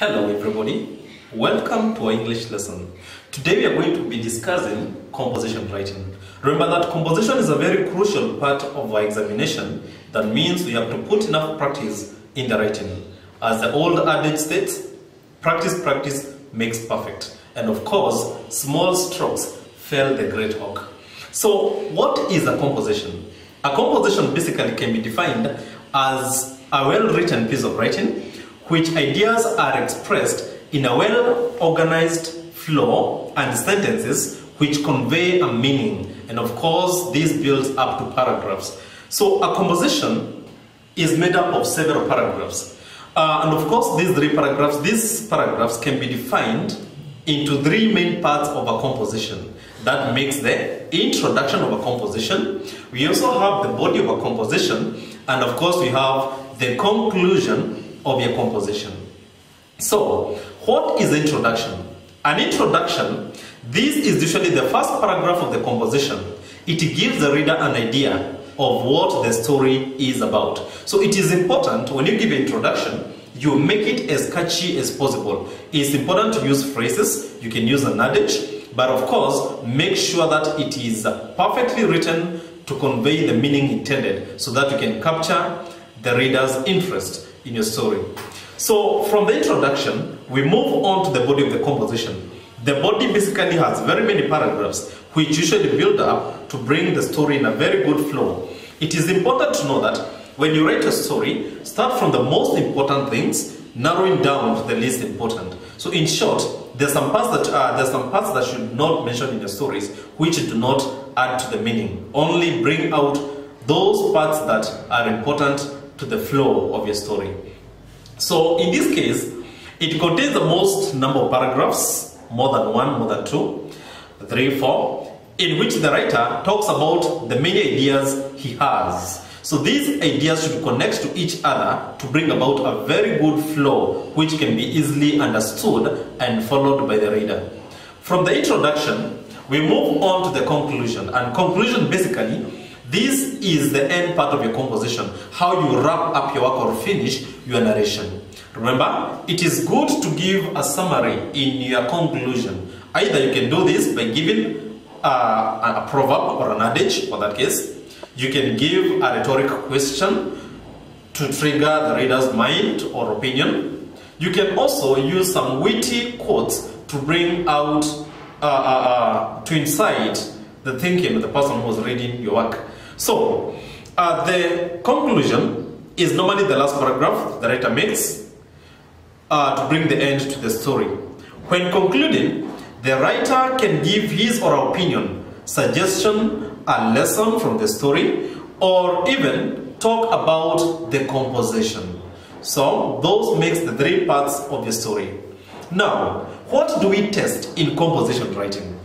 Hello everybody, welcome to our English lesson. Today we are going to be discussing composition writing. Remember that composition is a very crucial part of our examination. That means we have to put enough practice in the writing. As the old adage states, practice makes perfect. And of course, small strokes fell the great oak. So what is a composition? A composition basically can be defined as a well-written piece of writing which ideas are expressed in a well-organized flow and sentences which convey a meaning. And of course, this builds up to paragraphs. So a composition is made up of several paragraphs. And of course, these paragraphs can be defined into three main parts of a composition. That makes the introduction of a composition. We also have the body of a composition. And of course, we have the conclusion of your composition. So, what is the introduction? An introduction, this is usually the first paragraph of the composition. It gives the reader an idea of what the story is about. So it is important when you give an introduction, you make it as catchy as possible. It's important to use phrases, you can use an adage, but of course, make sure that it is perfectly written to convey the meaning intended so that you can capture the reader's interest in your story. So from the introduction, we move on to the body of the composition. The body basically has very many paragraphs which usually build up to bring the story in a very good flow. It is important to know that when you write a story, start from the most important things, narrowing down to the least important. So in short, there's some parts that should not mention in your stories which do not add to the meaning. Only bring out those parts that are important to the flow of your story. So in this case, it contains the most number of paragraphs, more than one, more than two, 3, 4, in which the writer talks about the many ideas he has. So these ideas should connect to each other to bring about a very good flow which can be easily understood and followed by the reader. From the introduction, we move on to the conclusion. And conclusion basically, this is the end part of your composition, how you wrap up your work or finish your narration. Remember, it is good to give a summary in your conclusion. Either you can do this by giving a proverb or an adage, for that case. You can give a rhetorical question to trigger the reader's mind or opinion. You can also use some witty quotes to bring out, to incite the thinking of the person who was reading your work. So, the conclusion is normally the last paragraph the writer makes to bring the end to the story. When concluding, the writer can give his or her opinion, suggestion, a lesson from the story, or even talk about the composition. So, those makes the three parts of the story. Now, what do we test in composition writing?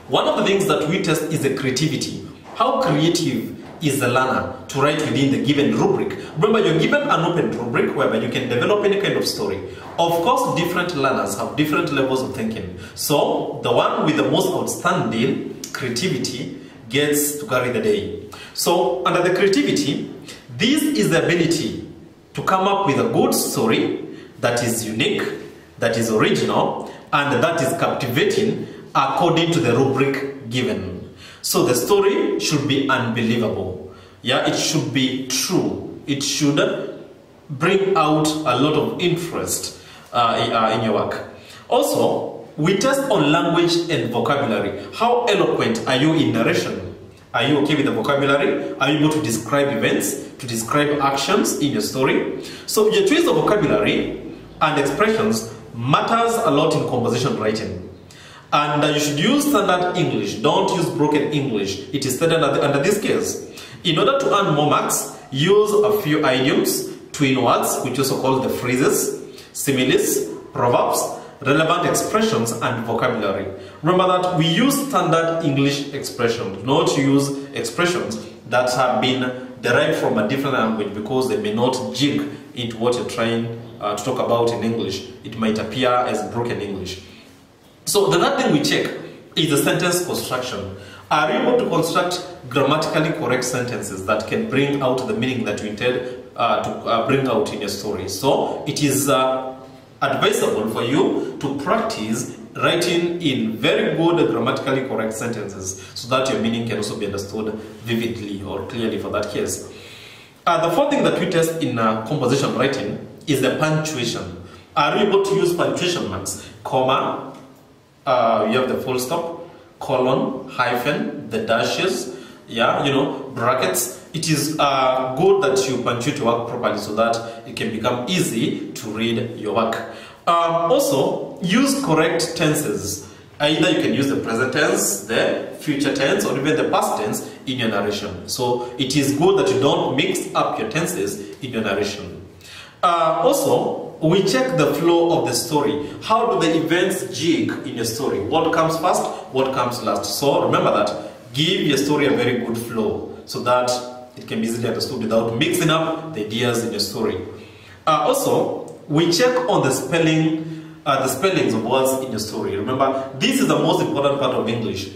One of the things that we test is the creativity. How creative is the learner to write within the given rubric? Remember, you're given an open rubric whereby you can develop any kind of story. Of course, different learners have different levels of thinking. So, the one with the most outstanding creativity gets to carry the day. So, under the creativity, this is the ability to come up with a good story that is unique, that is original, and that is captivating according to the rubric given. So the story should be unbelievable. Yeah, it should be true. It should bring out a lot of interest in your work. Also, we test on language and vocabulary. How eloquent are you in narration? Are you okay with the vocabulary? Are you able to describe events, to describe actions in your story? So your choice of vocabulary and expressions matters a lot in composition writing. And you should use standard English. Don't use broken English. It is standard under this case. In order to earn more marks, use a few idioms, twin words, which also called the phrases, similes, proverbs, relevant expressions, and vocabulary. Remember that we use standard English expressions, not use expressions that have been derived from a different language because they may not jig into what you're trying to talk about in English. It might appear as broken English. So the third thing we check is the sentence construction. Are you able to construct grammatically correct sentences that can bring out the meaning that you intend to bring out in your story? So it is advisable for you to practice writing in very good grammatically correct sentences so that your meaning can also be understood vividly or clearly for that case. The fourth thing that we test in composition writing is the punctuation. Are you able to use punctuation marks? Comma, you have the full stop, colon, hyphen, the dashes, yeah, brackets. It is good that you punctuate your work properly so that it can become easy to read your work. Also, use correct tenses. Either you can use the present tense, the future tense, or even the past tense in your narration. So it is good that you don't mix up your tenses in your narration. Also, we check the flow of the story. How do the events jig in your story? What comes first? What comes last? So remember that. Give your story a very good flow so that it can be easily understood without mixing up the ideas in your story. Also, we check on the spellings of words in your story. Remember, this is the most important part of English.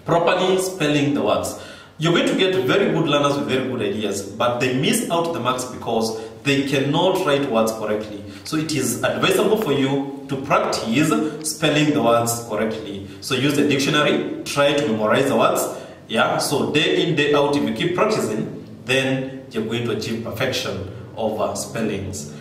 Properly spelling the words. You're going to get very good learners with very good ideas, but they miss out the marks because they cannot write words correctly. So it is advisable for you to practice spelling the words correctly. So use the dictionary, try to memorize the words. Yeah, so day in, day out, if you keep practicing, then you're going to achieve perfection of spellings.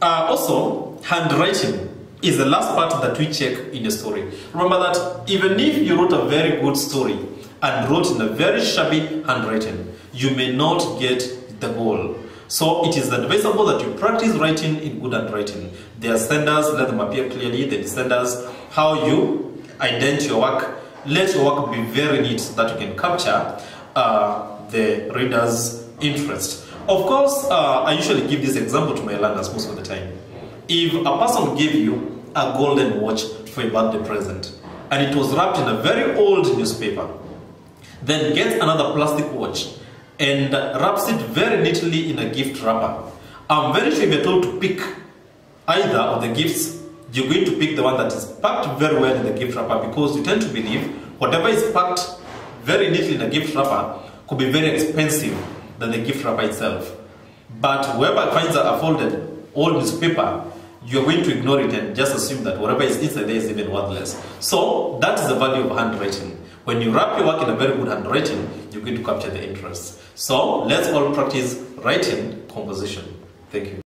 Also, handwriting is the last part that we check in a story. Remember that even if you wrote a very good story and wrote in a very shabby handwriting, you may not get the goal. So it is advisable that you practice writing in good handwriting. Their standards, let them appear clearly. The standards, how you indent your work. Let your work be very neat so that you can capture the reader's interest. Of course, I usually give this example to my learners most of the time. If a person gave you a golden watch for a birthday present and it was wrapped in a very old newspaper, then gets another plastic watch and wraps it very neatly in a gift wrapper, I'm very sure if you're told to pick either of the gifts, you're going to pick the one that is packed very well in the gift wrapper, because you tend to believe whatever is packed very neatly in a gift wrapper could be very expensive than the gift wrapper itself. But whoever finds a folded old newspaper, you're going to ignore it and just assume that whatever is inside there is even worthless. So that is the value of handwriting. When you wrap your work in a very good handwriting, you're going to capture the interest. So let's all practice writing composition. Thank you.